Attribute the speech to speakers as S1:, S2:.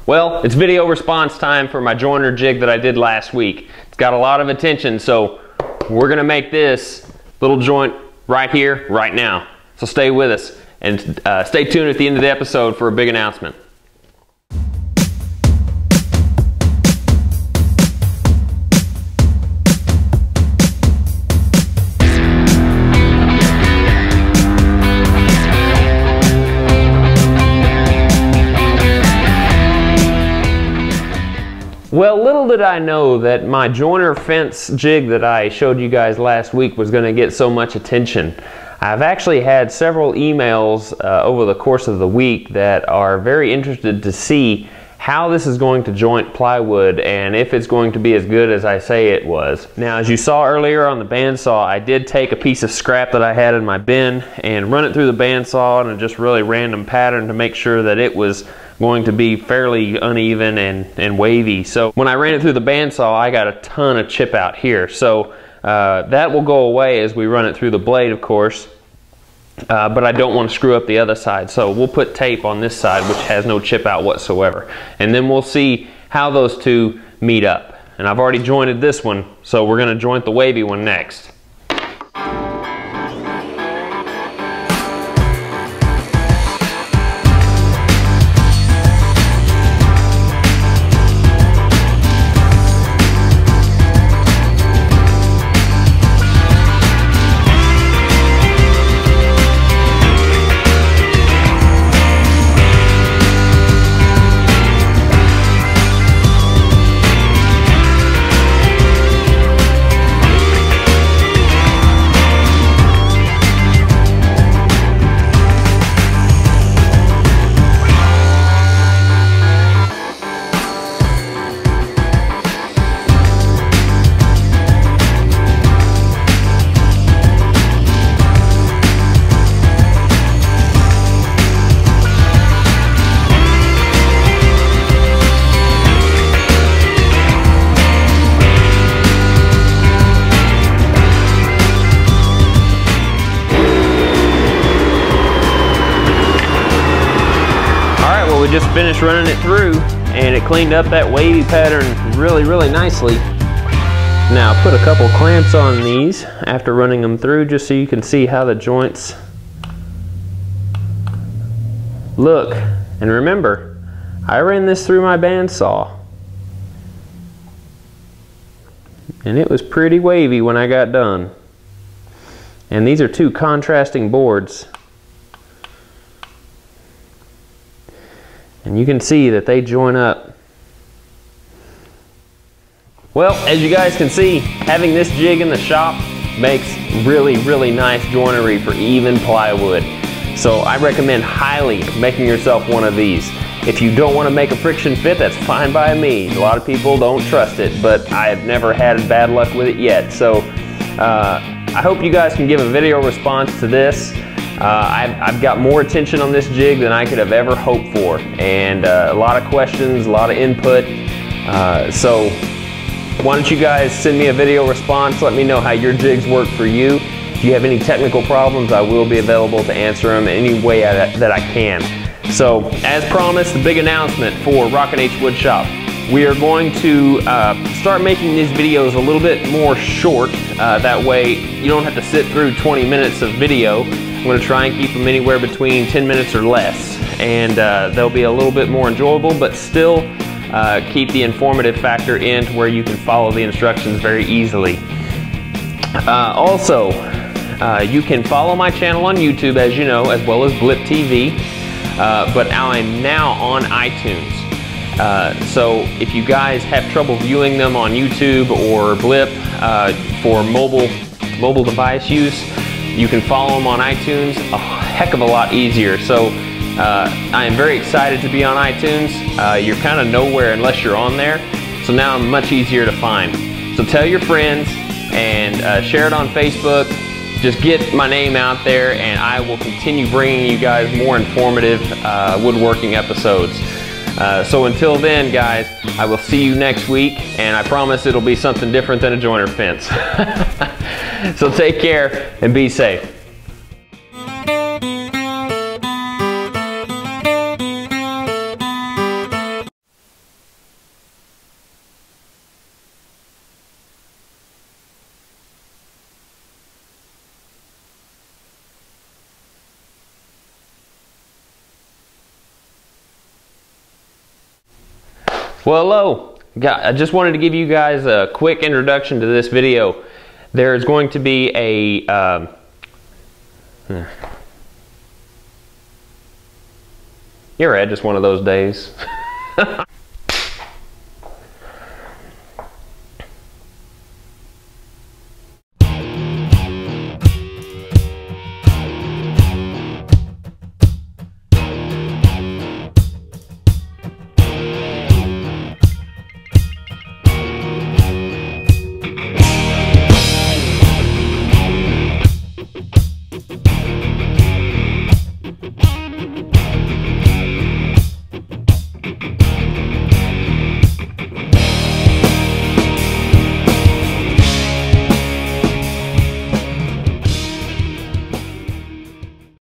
S1: Well, it's video response time for my jointer jig that I did last week. It's got a lot of attention, so we're gonna make this little joint right here, right now. So stay with us and stay tuned at the end of the episode for a big announcement. Well, little did I know that my jointer fence jig that I showed you guys last week was going to get so much attention. I've actually had several emails over the course of the week that are very interested to see how this is going to joint plywood and if it's going to be as good as I say it was. Now, as you saw earlier on the bandsaw, I did take a piece of scrap that I had in my bin and run it through the bandsaw in a just really random pattern to make sure that it was going to be fairly uneven and wavy. So when I ran it through the bandsaw, I got a ton of chip out here. So that will go away as we run it through the blade, of course. But I don't want to screw up the other side. So we'll put tape on this side, which has no chip out whatsoever. And then we'll see how those two meet up. And I've already jointed this one, so we're going to joint the wavy one next. We just finished running it through and it cleaned up that wavy pattern really nicely. Now put a couple clamps on these after running them through just so you can see how the joints look. And remember, I ran this through my bandsaw and it was pretty wavy when I got done. And these are two contrasting boards. And you can see that they join up. Well, as you guys can see, having this jig in the shop makes really nice joinery for even plywood. So I recommend highly making yourself one of these. If you don't want to make a friction fit, that's fine by me. A lot of people don't trust it, but I have never had bad luck with it yet. So I hope you guys can give a video response to this. I've got more attention on this jig than I could have ever hoped for, and a lot of questions, a lot of input. So why don't you guys send me a video response, let me know how your jigs work for you. If you have any technical problems, I will be available to answer them any way that I can. So as promised, the big announcement for Rocket H Woodshop. We are going to start making these videos a little bit more short. That way you don't have to sit through 20 minutes of video. I'm going to try and keep them anywhere between 10 minutes or less. And they'll be a little bit more enjoyable, but still keep the informative factor in to where you can follow the instructions very easily. Also, you can follow my channel on YouTube, as you know, as well as Blip TV. But I'm now on iTunes. So if you guys have trouble viewing them on YouTube or Blip for mobile device use, you can follow them on iTunes a heck of a lot easier. So I am very excited to be on iTunes. You're kind of nowhere unless you're on there. So now I'm much easier to find. So tell your friends and share it on Facebook. Just get my name out there and I will continue bringing you guys more informative woodworking episodes. So until then, guys, I will see you next week, and I promise it'll be something different than a jointer fence. So take care and be safe. Well, hello. I just wanted to give you guys a quick introduction to this video. There's going to be a you ever had just one of those days?